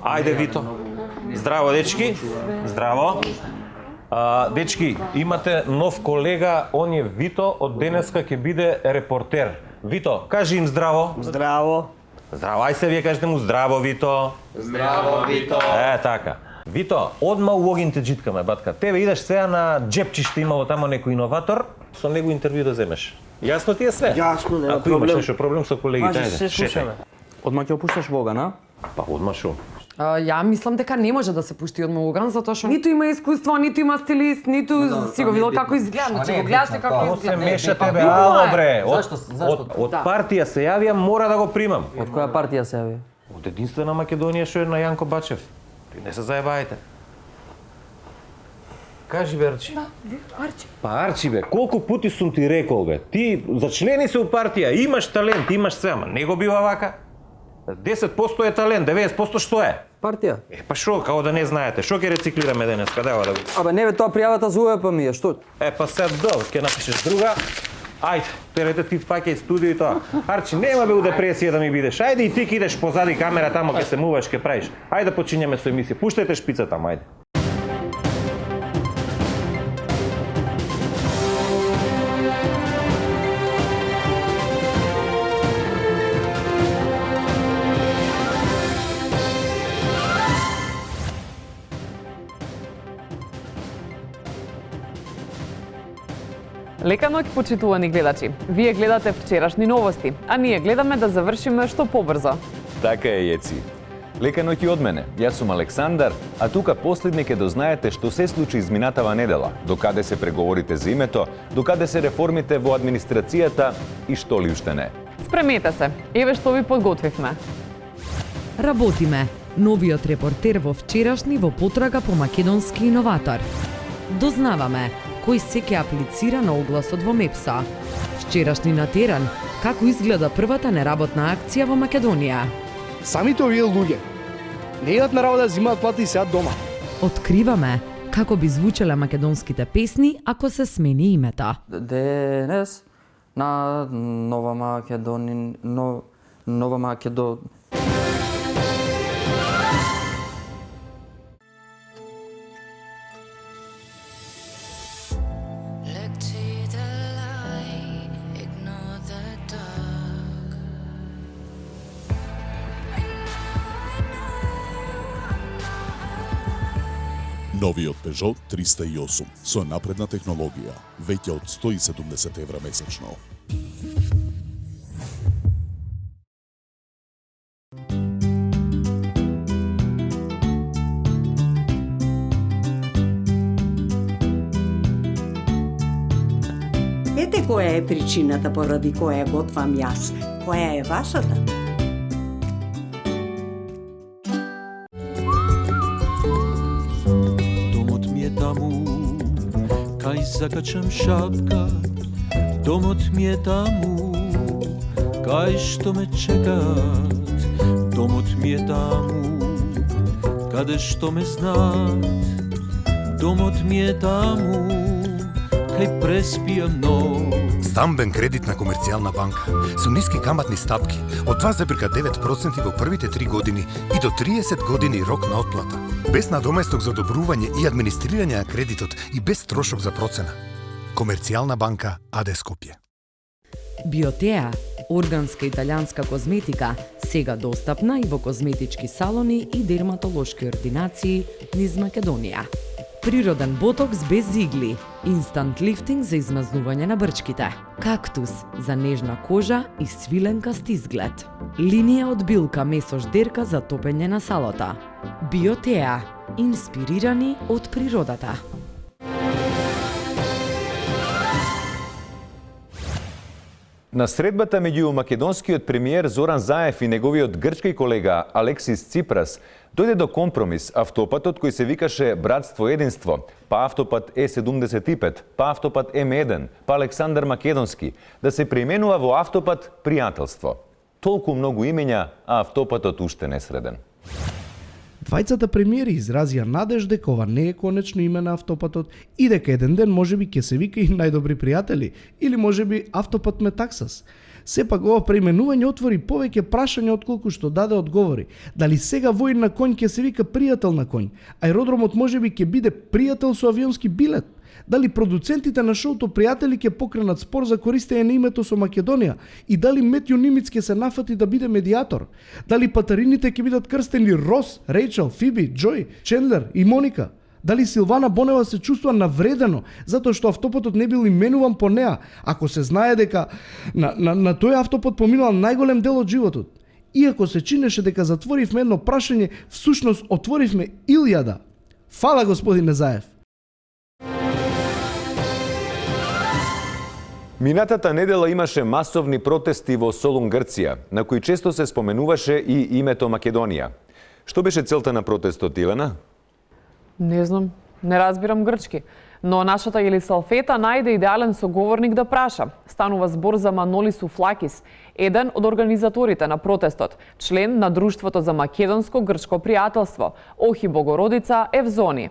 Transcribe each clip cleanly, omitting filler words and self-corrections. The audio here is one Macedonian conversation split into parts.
Ајде, Вито. Здраво, дечки. Здраво. Дечки, имате нов колега, он е Вито, од денеска ќе биде репортер. Вито, кажи им здраво. Здраво. Здраво, ај се вие кажете му здраво, Вито. Здраво, Вито. Така. Вито, одма у огинте джиткаме, батка. Тебе идеш сега на джепчиште, имало тамо некој иноватор, со него интервју да земеш. Јасно ти е све? Јасно, нема Ако имаш проблем. нешто проблем со колегите, Може се слушаме. Одма ќе опушташ Воган, а? Па одма шо? Ја мислам дека не може да се пушти од Моган, затоа што ниту има искуство, ниту има стилист, ниту си го видел како изгледа, че го гледаш како Како се изгледа. меша тебе, добре. Од партија се јавија, мора да го примам. Од која партија се јави? Од Единствена Македонија што е на Јанко Бачев. Ти не се заебајте. Кажи бе, Арчи. Да, Арчи. Па Арчи бе, колку пати сум ти рекол бе, ти зачлени се у партија, имаш талент, имаш се, ама не го бива вака. 10% е талент, 90% што е? Партија? Па шо, као да не знаете, шо ќе рециклираме денеска, дава да го... Абе не бе, тоа пријавата за УЕП ми е, што? Па сед дол, ќе напишеш друга. Ајде, терете ти паќе студио и тоа. Арчи, нема бе у депресија да ми бидеш. Ајде и ти ки идеш позади камера тамо ке се муваш, ке правиш. Ајде почињаме со емисија. Пуштајте шпица таму, ајде. Лека ноќ, почитувани гледачи. Вие гледате вчерашни новости, а ние гледаме да завршиме што побрзо. Така е, Јеци. Лека ноќ и од мене. Јас сум Александар, а тука последне ќе дознаете што се случи изминатава недела, докаде се преговорите за името, докаде се реформите во администрацијата и што ли уште не. Спремете се, еве што ви подготвивме. Работиме. Новиот репортер во вчерашни во потрага по македонски иноватор. Дознаваме кој се ќе аплицира на огласот во МЕПСа. Вчерашни на терен, како изгледа првата неработна акција во Македонија. Самите овие луѓе не идат на работа да земаат плата и сеат дома. Откриваме како би звучеле македонските песни ако се смени името. Денес на Нова Македонија, Новиот Peugeot 308 со напредна технологија, веќе од 170 евра месечно. Ете која е причината поради која готвам јас. Која е вашата? Закачам шапка, домот ми е таму, кај што ме чекат. Домот ми е таму, каде што ме знаат. Домот ми е таму, кај преспијам ног. Стамбен кредит на Комерцијална банка со ниски каматни стапки од 2,9% во првите 3 години и до 30 години рок на отплата. Без надоместок за одобрување и администрирање на кредитот и без трошок за процена. Комерцијална банка АД Скопје. Биотеа, органска италијанска козметика, сега достапна и во козметички салони и дерматолошки ординации низ Македонија. Природен ботокс без игли, инстант лифтинг за измазнување на брчките, кактус за нежна кожа и свиленкаст изглед, линија од билка месо ждерка за топење на салата. Биотеа, инспирирани од природата. На средбата меѓу македонскиот премиер Зоран Заев и неговиот грчки колега Алексис Ципрас дојде до компромис автопатот кој се викаше Братство Единство, па автопат Е75, па автопат М1, па Александар Македонски, да се преименува во автопат Пријателство. Толку многу имења, а автопатот уште не среден. Двајцата премиери изразија надеж дека ова не е конечно име на автопатот и дека еден ден можеби ќе се вика и најдобри пријатели или можеби автопат Метаксас. Сепак ова преименување отвори повеќе прашања отколку што даде одговори. Дали сега воин на конј ќе се вика пријател на конј? Аеродромот можеби ќе биде пријател со авионски билет? Дали продуцентите на шоуто Пријатели ќе покренат спор за користење на името со Македонија? И дали Метју Нимиц ќе се нафати да биде медијатор? Дали патарините ќе бидат крстени Рос, Рейчел, Фиби, Џој, Чендлер и Моника? Дали Силвана Бонева се чувствува навредено затоа што автопатот не бил именуван по неа, ако се знае дека на тој автопат поминал најголем дел од животот? Иако се чинеше дека затворивме едно прашање, всушност отворивме илјада. Фала, господине Заев. Минатата недела имаше масовни протести во Солун, Грција, на кои често се споменуваше и името Македонија. Што беше целта на протестот, Илена? Не знам, не разбирам грчки. Но нашата Елисалфета најде идеален соговорник да праша. Станува збор за Маноли Суфлакис, еден од организаторите на протестот, член на Друштвото за македонско-грчко пријателство, Охи Богородица Евзони.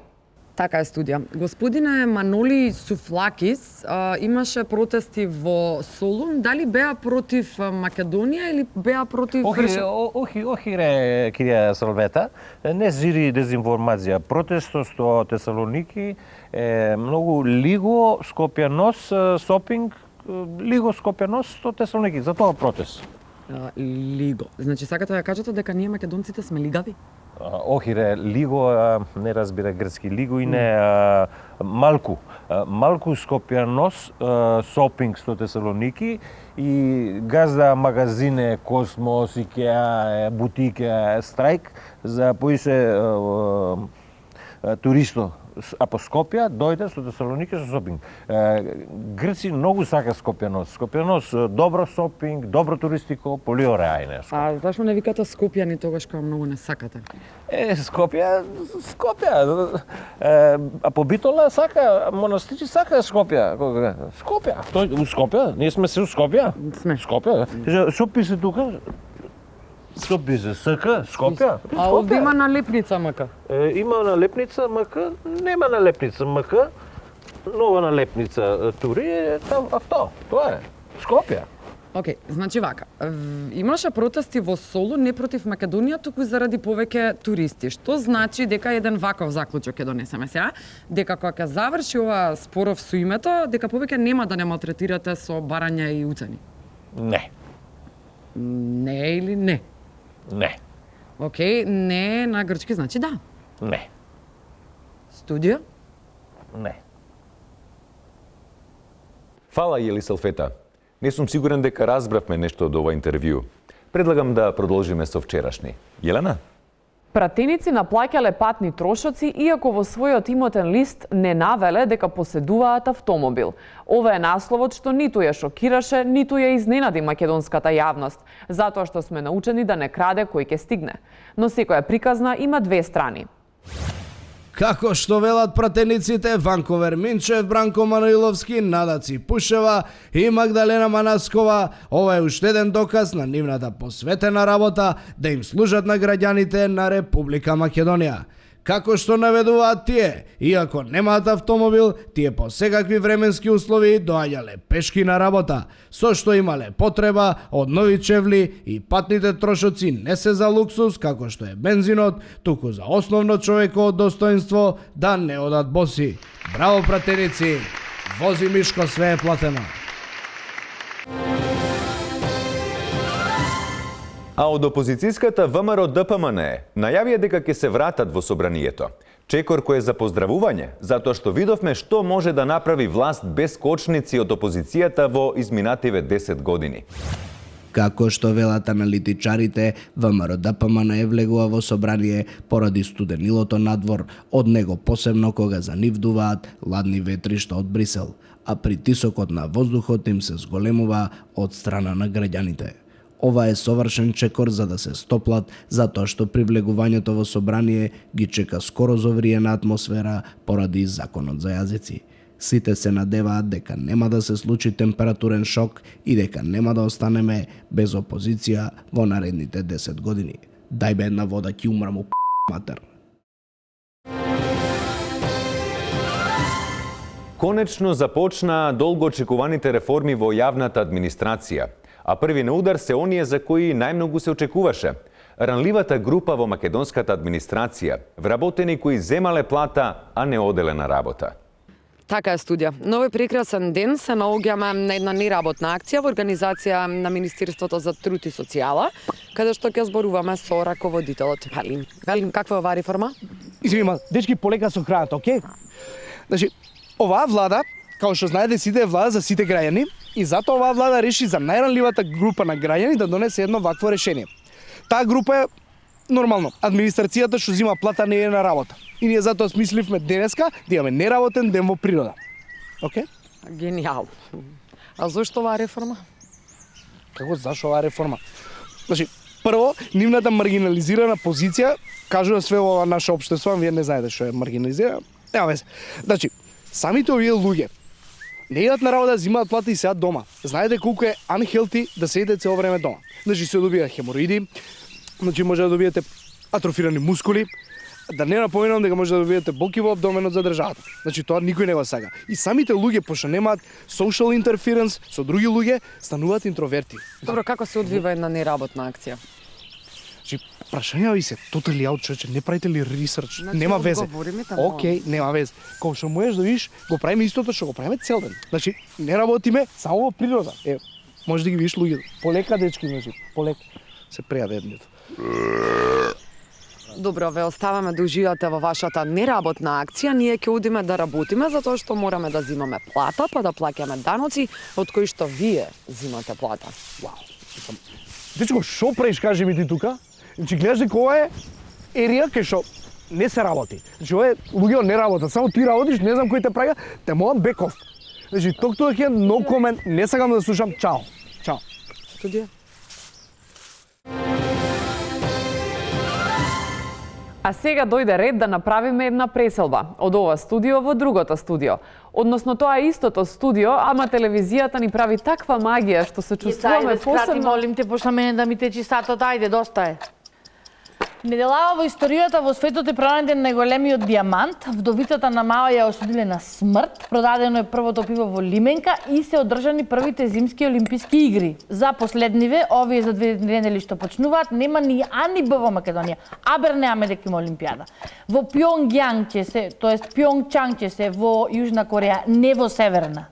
Така е, студија. Господине Маноли Суфлакис имаше протести во Солун. Дали беа против Македонија или беа против Охи ре, кирија Салвета, не зири дезинформација. Протестот во Тесалоники е многу лиго Скопјанос сопинг, лиго Скопјанос со Тесалоники, за тоа протест. Лиго. Значи сакате да кажете дека ние македонците сме лигави? Охире, лиго не разбира грцки, лиго и не малку. Малку Скопјанос сопинг со Тесалоники и газда магазине Космос, Икеа, бутике, Страйк за поише туристо. А по Скопје дојде со Тесалоники со сопинг. Грци многу сака Скопјанос. Скопјанос добро сопинг, добро туристико, полиоре ајне. А зашто не викате Скопјани тогаш кога многу не сакате? Скопје. А по Битола сака, монастичи сака Скопје. Скопје. У Скопје? Ние сме се у Скопје? Сме. Скопје. Што пише тука? Што пише? СК? Скопје? А овде има налепница МК. Има налепница МК, нема налепница МК, нова налепница Тури, там авто. Тоа е. Скопје. Океј, значи вака. Имаше протести во Солун не против Македонија, туку заради повеќе туристи. Што значи дека еден ваков заклучок ќе донесеме сега, дека кога ќе заврши ова споров со името, дека повеќе нема да не малтретирате со барања и уцени. Не. Не или не? Не. Океј, не на грчки значи да. Не. Студија? Не. Фала, Елисалфета. Не сум сигурен дека разбравме нешто од ова интервју. Предлагам да продолжиме со вчерашни. Јелена? Пратеници наплаќале патни трошоци, иако во својот имотен лист не навеле дека поседуваат автомобил. Ова е насловот што ниту ја шокираше, ниту ја изненади македонската јавност, затоа што сме научени да не краде кој ќе стигне. Но секоја приказна има две страни. Како што велат пратениците Ванковер Минчев, Бранко Мануиловски, Нада Ципушева и Магдалена Манаскова, ова е уште еден доказ на нивната посветена работа да им служат на граѓаните на Република Македонија. Како што наведуваат тие, иако немаат автомобил, тие по секакви временски услови доаѓале пешки на работа, со што имале потреба од нови чевли и патните трошоци не се за луксус, како што е бензинот, туку за основно човеково достоинство да не одат боси. Браво, пратеници! Вози Мишко, све е платено. А од опозицијската ВМРО ДПМН најавија дека ќе се вратат во собранието. Чекор кој е за поздравување, затоа што видовме што може да направи власт без кочници од опозицијата во изминативе 10 години. Како што велат аналитичарите, ВМРО ДПМН влегува во собрание поради студенилото надвор, од него посебно кога за нив дуваат ладни ветришта од Брисел, а притисокот на воздухот им се зголемува од страна на граѓаните. Ова е совршен чекор за да се стоплат, затоа што при влегувањето во собрание ги чека скоро зовриена атмосфера поради законот за јазици. Сите се надеваат дека нема да се случи температурен шок и дека нема да останеме без опозиција во наредните 10 години. Дај бе една вода, ќе умрам у матер. Конечно започнаа долго очекуваните реформи во јавната администрација. А први на удар се оние за кои најмногу се очекуваше. Ранливата група во македонската администрација, вработени кои земале плата, а не оделе на работа. Така е, студија. Нови прекрасен ден се наоѓаме на една неработна акција во организација на Министерството за труд и социјала, каде што ќе зборуваме со раководителот Велин. Велин, каква е оваа реформа? Извини, дечки, полека со храната, окей? Значи, оваа влада, као што знаете, сите е влада за сите граѓани и затоа оваа влада реши за најранливата група на граѓани да донесе едно вакво решение. Таа група е нормално. Администрацијата што зима плата не е на работа. И ние затоа смисливме денеска да имаме неработен ден во природа. Окей? Гениално. А зошто оваа реформа? Како зашо оваа реформа? Значи, прво, нивната маргинализирана позиција кажува све во наше општество, вие не знаете што е маргинализирана. Нема везе. Значи, самите овие луѓе не идат на работа, зимаат плата и седат дома. Знаете колку е unhealthy да седите цело време дома. Значи се добија хемороиди, значи може да добиете атрофирани мускули, да не напоминам дека може да добиете болки во абдоменот за државата. Значи тоа никој не го сака. И самите луѓе пошто немаат social interference со други луѓе, стануваат интроверти. Добро, како се одвива една неработна акција? Значи, прашања ви се totally out, човече, не правите ли research? Значи, нема везе. Окей, нема везе. Кога што можеш да видиш, го правиме истото што го правиме цел ден. Значи, не работиме само во природа. Може да ги видиш луѓето. Полека, дечки, значи, полека. Се прејаде едното. Добро, ве оставаме да уживате во вашата неработна акција. Ние ќе одиме да работиме затоа што мораме да зимаме плата, па да плаќаме даноци од кои што вие зимате плата. Вау. Дечко, шо правиш, кажи ми ти тука? Значи, гледаш дека ова е ерија кај што не се работи. Значи, ова е луѓе не работат, само ти работиш, не знам кој те праќа, те молам беков. Значи, ток тоа ќе no comment, не сакам да слушам. Чао. Чао. Студија. А сега дојде ред да направиме една преселба од ова студио во другото студио. Односно тоа е истото студио, ама телевизијата ни прави таква магија што се чувствуваме посебно. Молим те, пошто мене да ми течи сатот, ајде, доста е. Неделава во историјата во светот е пронајден најголемиот диамант. Вдовицата на Мао ја осудиле на смрт. Продадено е првото пиво во Лименка и се одржани првите зимски олимписки игри. За последниве, овие за 2 недели што почнуваат, нема ни А ни Б во Македонија. Абер немаме дека има олимпијада. Во Пјонгјанг ќе се, тоест Пјонгчанг ќе се во Јужна Кореја, не во Северна.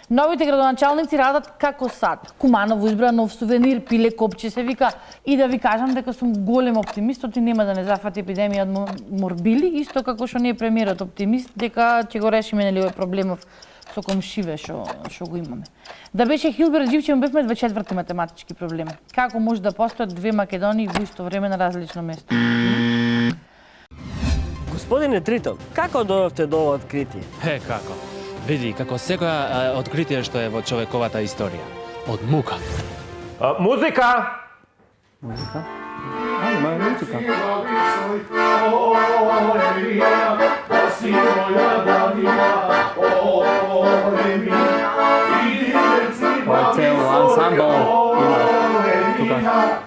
Новите градоначалници радат како сад. Куманово избра нов сувенир, пиле копче се вика. И да ви кажам дека сум голем оптимист, оти нема да не зафати епидемија од морбили, исто како што не е премиерот оптимист, дека ќе го решиме нели овој проблемов со комшиве што го имаме. Да беше Хилберт жив, ќе му бевме 24-ти математички проблем. Како може да постојат две Македонии во исто време на различно место? Господине Тритон, како дојдовте до ова откритие? Како? Види, како секоја откритие што е во човековата историја. Од мука. Музика! Музика? Има музика. Ова цел ансамбл има тука.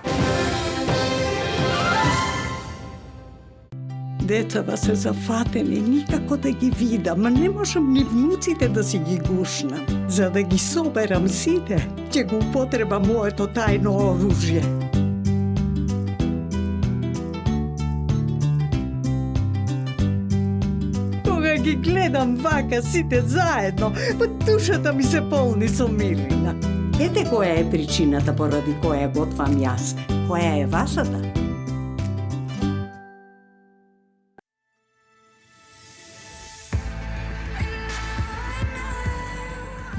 Децата се зафатени, никако да ги видам, не можам ни внуците да си ги гушнам. За да ги соберам сите, ќе го употреба моето тајно оружје. Кога ги гледам вака сите заедно, па душата ми се полни со милина. Ете која е причината поради која готвам јас. Која е вашата?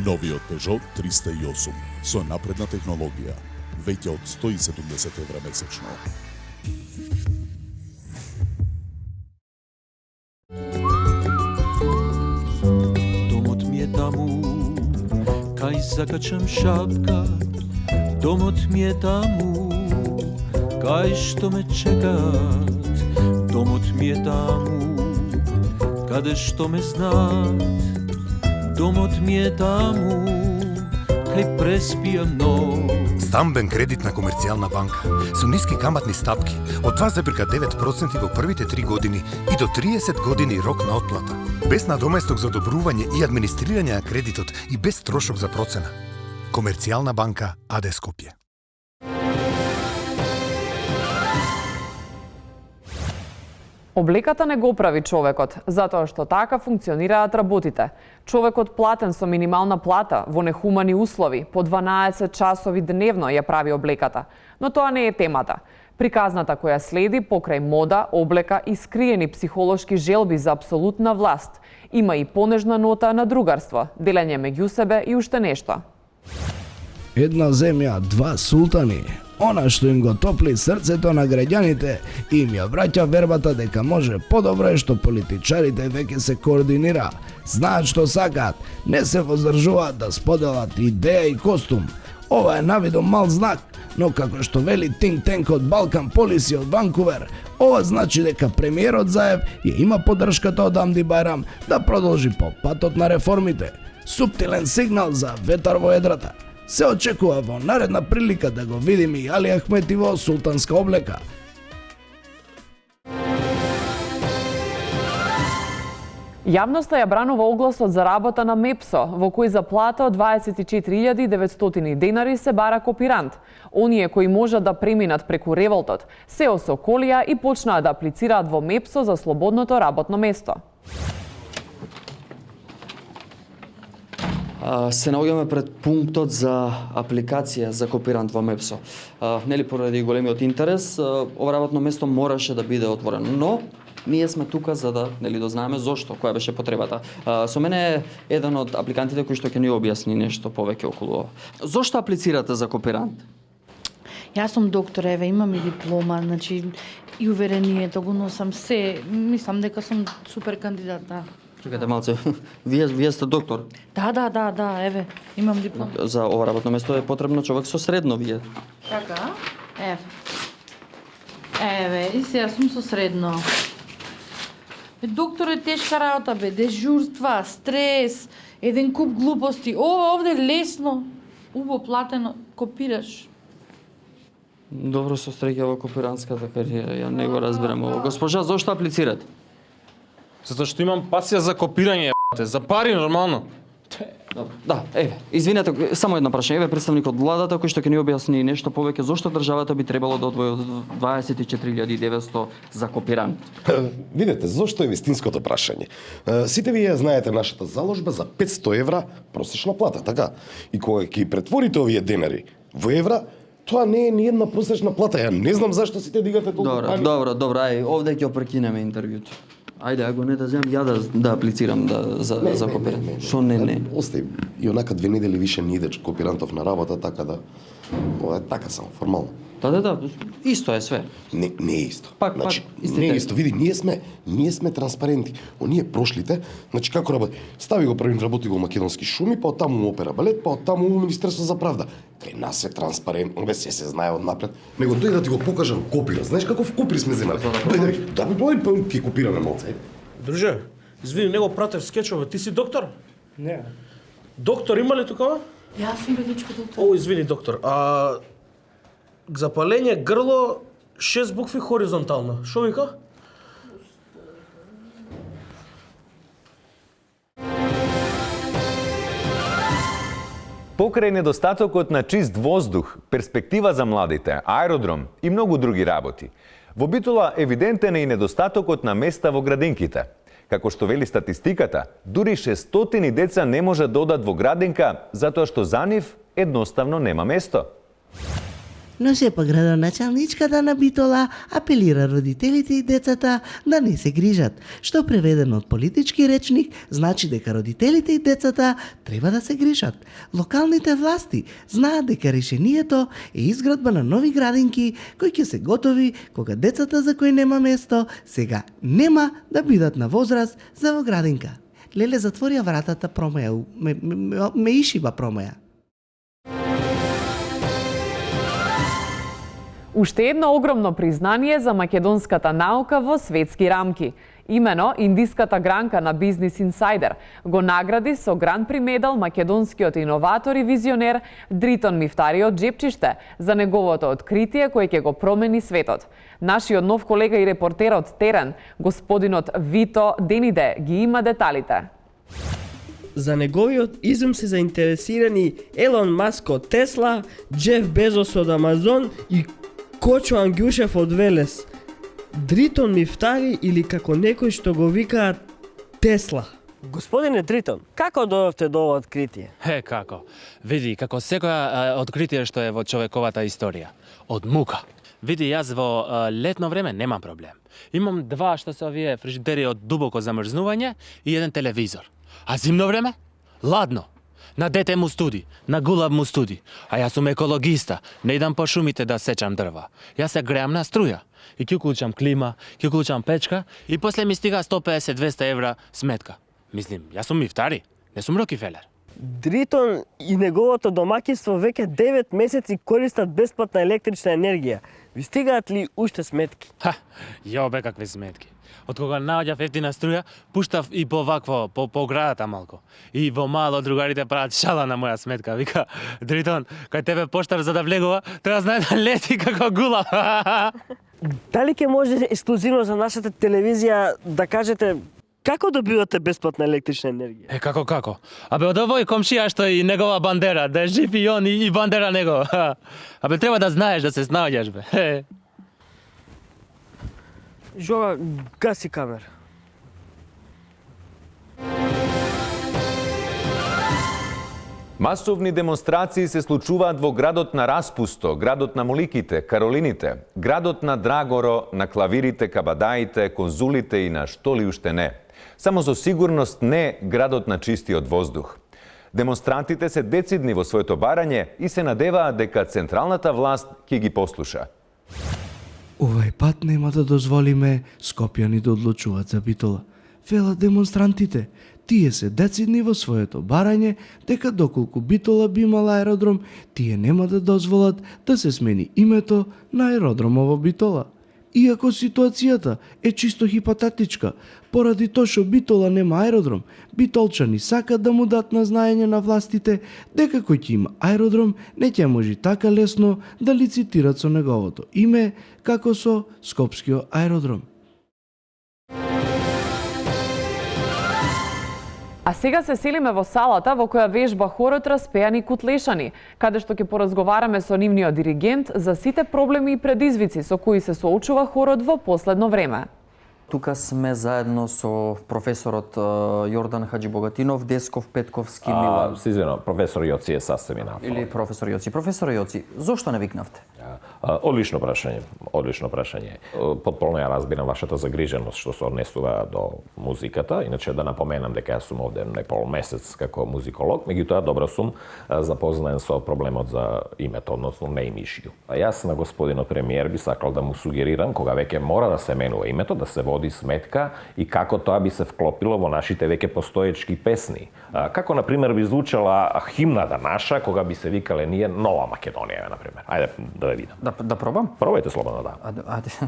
Новиот Peugeot 308 со напредна технологија, веќе од 170 евра месечно. Домот ми е таму, кај закачам шапка. Домот ми е таму, кај што ме чекат. Домот ми е таму, каде што ме знаат. Домот ми е таму, кај преспијам ног. Стамбен кредит на Комерцијална банка со ниски каматни стапки од 2,9% во првите 3 години и до 30 години рок на отплата. Без надоместок за одобрување и администрирање на кредитот и без трошок за процена. Комерцијална банка АД Скопје. Облеката не го прави човекот, затоа што така функционираат работите. Човекот платен со минимална плата, во нехумани услови, по 12 часови дневно ја прави облеката. Но тоа не е темата. Приказната која следи покрај мода, облека и скриени психолошки желби за апсолутна власт, има и понежна нота на другарство, делење меѓу себе и уште нешто. Една земја, два султани. Она што им го топли срцето на граѓаните и им ја враќа вербата дека може подобро е што политичарите веќе се координира. Знаат што сакаат, не се воздржуваат да споделат идеја и костум. Ова е навидом мал знак, но како што вели think tank од Balkan Policy од Ванкувер, ова значи дека премиерот Заев ја има поддршката од Амди Байрам да продолжи по патот на реформите. Суптилен сигнал за ветар во едрата. Се очекува во наредна прилика да го видиме и Али Ахмети во султанска облека. Јавноста ја бранува огласот за работа на МЕПСО, во кој за плата од 24.900 денари се бара копирант. Оние кои можат да преминат преку револтот, се осоколија и почнаа да аплицираат во МЕПСО за слободното работно место. Се наоѓаме пред пунктот за апликација за копирант во МЕПСО. Нели поради големиот интерес, ова работно место мораше да биде отворено, но ние сме тука за да дознаеме зошто, која беше потребата. Со мене е еден од апликантите кој што ќе ни објасни нешто повеќе околу ова. Зошто аплицирате за копирант? Јас сум доктор, еве, имам и диплома, значи и уверението го носам се, мислам дека сум супер кандидат, да. Чекайте малце, вие сте доктор? Да, еве, имам диплома. За ова работно место е потребно човек со средно, вие. Така, еве, и сега сум со средно. Доктор е тешка работа, бе, дежурства, стрес, еден куп глупости. Ова овде лесно, убаво платено, копираш. Добро, со среќа во копирантската кариера, ја не го разбирам ова. Госпожа, зошто аплицирате? Затоа што имам пасија за копирање, за пари нормално. Добро. Да, еве, извинете, само едно прашање. Еве представник од владата кој што ќе ни објасни нешто повеќе зошто државата би требало да одвои 24.900 за копирант. Видете, зошто е вистинското прашање. Сите вие знаете нашата заложба за 500 евра просечна плата, така? И кога ќе претворите овие денари во евра, тоа не е ни една просечна плата. Ја не знам зашто сите дигате толку пари. Добро, ај, овде ќе прекинеме интервјуто. Ајде, ако не да земам, ја да аплицирам за копирант. Шо не? Остај, и онака 2 недели више не идеш копирантов на работа, така да... Ова е така само, формално. Да, исто е све. Не е исто. Пак, не е исто. Види, ние сме транспаренти. Оние прошлите, значи како работи? Стави го првин работи во Македонски шуми, па оттаму опера балет, па оттаму во Министерство за правда. Кај нас е транспарентно, бе се знае однапред. Него тој да ти го покажам копира. Знаеш каков копир сме земали? Да, ќе копираме малце. Друже, извини, него пратев скечове. Ти си доктор? Не. Доктор има ли тука? Јас сум бедичко доктор. О, извини, доктор. Запалење грло, 6 букви хоризонтално. Шо вика? Покрај недостатокот на чист воздух, перспектива за младите, аеродром и многу други работи, во Битола евидентен е и недостатокот на места во градинките. Како што вели статистиката, дури 600 деца не можат да одат во градинка затоа што за нив едноставно нема место. Но сепак градоначалничката на Битола апелира родителите и децата да не се грижат, што преведено од политички речник значи дека родителите и децата треба да се грижат. Локалните власти знаат дека решението е изградба на нови градинки кои ќе се готови кога децата за кои нема место сега нема да бидат на возраст за во градинка. Леле затворија вратата промаја, ме ишиба промаја. Уште едно огромно признание за македонската наука во светски рамки. Имено, индиската гранка на Бизнис Инсайдер го награди со гран при медал македонскиот иноватор и визионер Дритон Мифтариот Джепчиште за неговото откритие кој ќе го промени светот. Нашиот нов колега и репортерот терен, господинот Вито Дениде, ги има деталите. За неговиот изум се заинтересирани Елон Маск од Тесла, Джеф Безос од Амазон и Кочо Ангјушев од Велес. Дритон Мифтари или како некој што го викаат Тесла. Господине Дритон, како дојдовте до ова откритие? Како? Види, како секоја откритие што е во човековата историја. Од мука. Види, јас во летно време немам проблем. Имам два што се овие фрижидери од дубоко замрзнување и еден телевизор. А зимно време? Ладно. На дете му студи, на гулаб му студи. А јас сум екологиста, не идам по шумите да сечам дрва. Јас се греам на струја. И ќе уклучам клима, ќе уклучам печка и после ми стига 150-200 евра сметка. Мислим, јас сум Мифтари, не сум Рокефелер. Дритон и неговото домаќинство веќе 9 месеци користат бесплатна електрична енергија. Ви стигаат ли уште сметки? Јобе какви сметки. Од кога наоѓав ефтина струја, пуштав и по вакво, по градата малку. И во мало другарите прават шала на моја сметка. Вика, Дритон, кај тебе поштар за да влегува, треба знае да лети како гула. Дали ќе може ексклузивно за нашата телевизија да кажете како добивате бесплатна електрична енергија? Како? Абе, од овој комшија што и негова бандера, да е жив и он и бандера негова. Абе, треба да знаеш да се снаоѓаш, бе. Жога, гаси камера. Масовни демонстрации се случуваат во градот на Распусто, градот на Моликите, Каролините, градот на Драгоро, на Клавирите, Кабадаите, Конзулите и на што ли уште не. Само за сигурност не градот на чистиот воздух. Демонстрантите се децидни во своето барање и се надеваат дека централната власт ќе ги послуша. Овај пат нема да дозволиме скопјани да одлучуваат за Битола. Велат демонстрантите. Тие се децидни во своето барање дека доколку Битола би имал аеродром, тие нема да дозволат да се смени името на аеродромот во Битола. Иако ситуацијата е чисто хипотетичка, поради тоа што Битола нема аеродром, битолчани сакат да му дат на знаење на властите дека кој ќе има аеродром не ќе може така лесно да лицитират со неговото име како со Скопскиот аеродром. А сега се селиме во салата во која вежба хорот Распеани Кутлешани, каде што ќе поразговараме со нивниот диригент за сите проблеми и предизвици со кои се соочува хорот во последно време. Тука сме заедно со професорот Јордан Хаџибогатинов, Десков, Петковски, Милан. Се извинувам, професор Јоци е сасвим инафо. Или професор Јоци. Професор Јоци, зошто не викнавте? Одлично прашање. Потполно ја разбирам вашата загриженост што се однесува до музиката. Иначе да напоменам дека јас сум овде непол месец како музиколог, меѓутоа добро сум запознаен со проблемот за името, односно неимишју. А јас на господинот премиер би сакал да му сугерирам кога веќе мора да се менува името, да се води сметка и како тоа би се вклопило во нашите веќе постоечки песни. Како, например, би звучала химната наша кога би се викале ние Нова Македонија, например. Ајде да ве видам. Да пробам? Пробајте слободно, да. Ајде,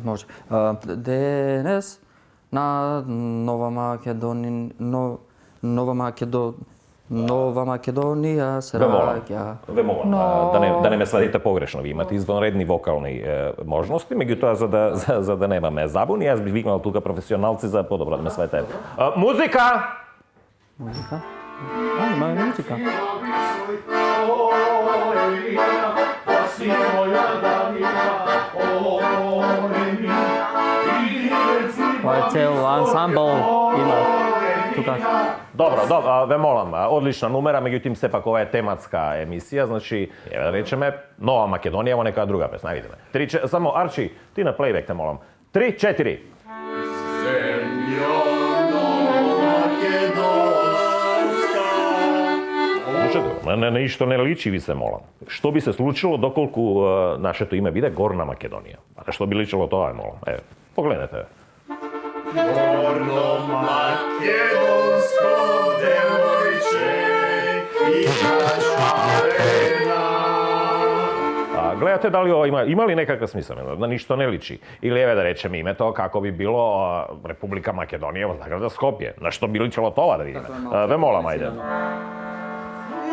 може. Денес на Нова Македонија се раѓа. Ве молам, да не ме свадите погрешно. Ви имате извонредни вокални можности, меѓутоа за да немаме забуни, јас бих викнал тука професионалци за подобро да ме свадите. Музика! Музика? Има музика. Ова е цел ансамбл има тука. Добро, ве молам, одлична номера, меѓутоа сепак ова е тематска емисија, значи, да речеме, Нова Македонија во некоја друга песна, видиме. Само Арчи, ти на плейбек те молам. 3, 4. На ништо не личи, ви се молам. Што би се случило доколку нашето име биде Горна Македонија? А што би личило тоа, молам? Погледнете. Горно македонско девојче и кашарена. Гледате дали ова има ли некаква смисла, на ништо не личи. Или еве да речеме името како би било Република Македонија во заграда Скопје. На што би личило тоа да видиме? Ве молам, ајде.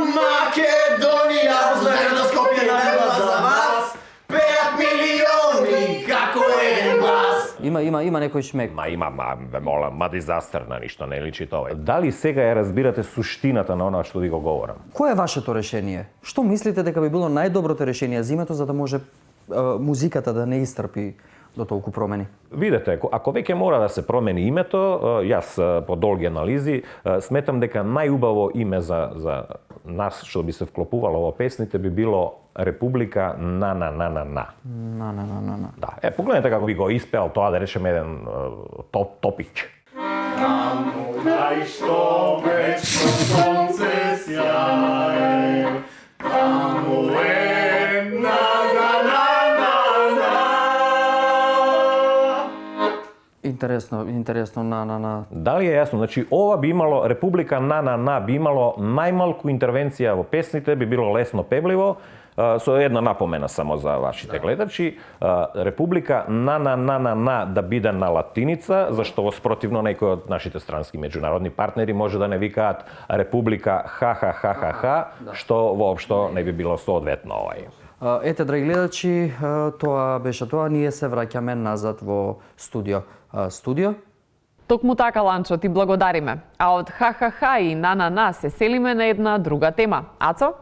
Македонија, заграда Скопје најава за вас, пеат милиони како еден глас. Има некој шмек. Ма дизастер, на ништо не личи тоа. Дали сега ја разбирате суштината на она што ви го говорам? Кое е вашето решение? Што мислите дека би било најдоброто решение за името за да може музиката да не истрпи до толку промени? Видете, ако веќе мора да се промени името, јас по долги анализи сметам дека најубаво име за нас што би се вклопувало во песните би било Република на. Да, погледнете како би го испеал тоа, да речеме еден топич. Таму кај што вечно сонце сјае, таму е на. Интересно, на. Дали е јасно? Значи, ова би имало, Република на би имало најмалку интервенција во песните, би било лесно певливо, со една напомена само за вашите гледачи. Република на да биде на латиница, зашто во спротивно некои од нашите странски меѓународни партнери може да не викаат Република ха, што воопшто не би било соодветно овај. Ете, драги гледачи, тоа беше тоа. Ние се враќаме назад во студио. Токму така, Ланчо, ти благодариме. А од ха и на се селиме на една друга тема. Ацо?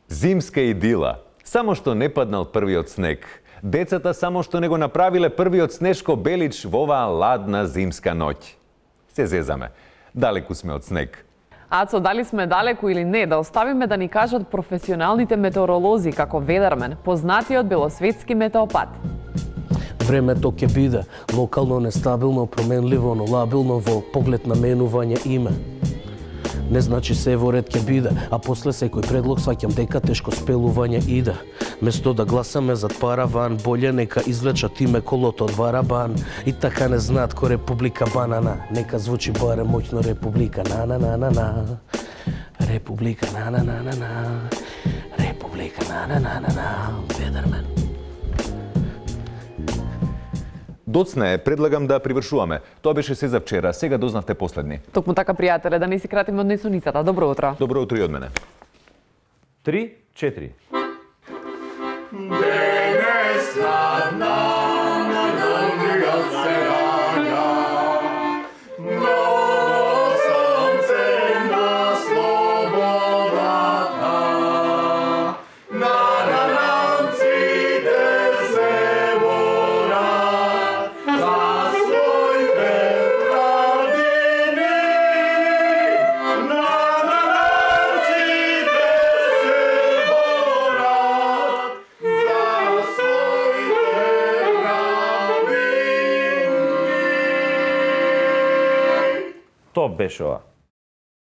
Зимска идила. Само што не паднал првиот снег. Децата само што не го направиле првиот снешко белич во оваа ладна зимска ноќ. Се зезаме. Далеку сме од снег. Ацо, дали сме далеку или не, да оставиме да ни кажат професионалните метеоролози како Ведермен, познатиот белосветски метеопат. Времето ќе биде локално нестабилно, променливо, но лабилно во поглед на менување име. Не значи се во ред ќе биде, а после секој предлог сваќам дека тешко спелување иде. Место да гласаме зад параван, боле нека извлечат име колото од Варабан. И така не знаат ко Република Банана, нека звучи барем моќно Република на. Република на. Република на. Ведермен. Доцна е, предлагам да привршуваме. Тоа беше се за вчера, сега дознавте последни. Токму така, пријателе, да не си кратиме од несуницата. Добро утро. Добро утро и од мене. 3, 4. Денес ладна на Дондрига се раѓа, ново сонце на слободата, на ранците се борат за своите прадини, на ранците се борат за своите прадини. Тоа беше ова.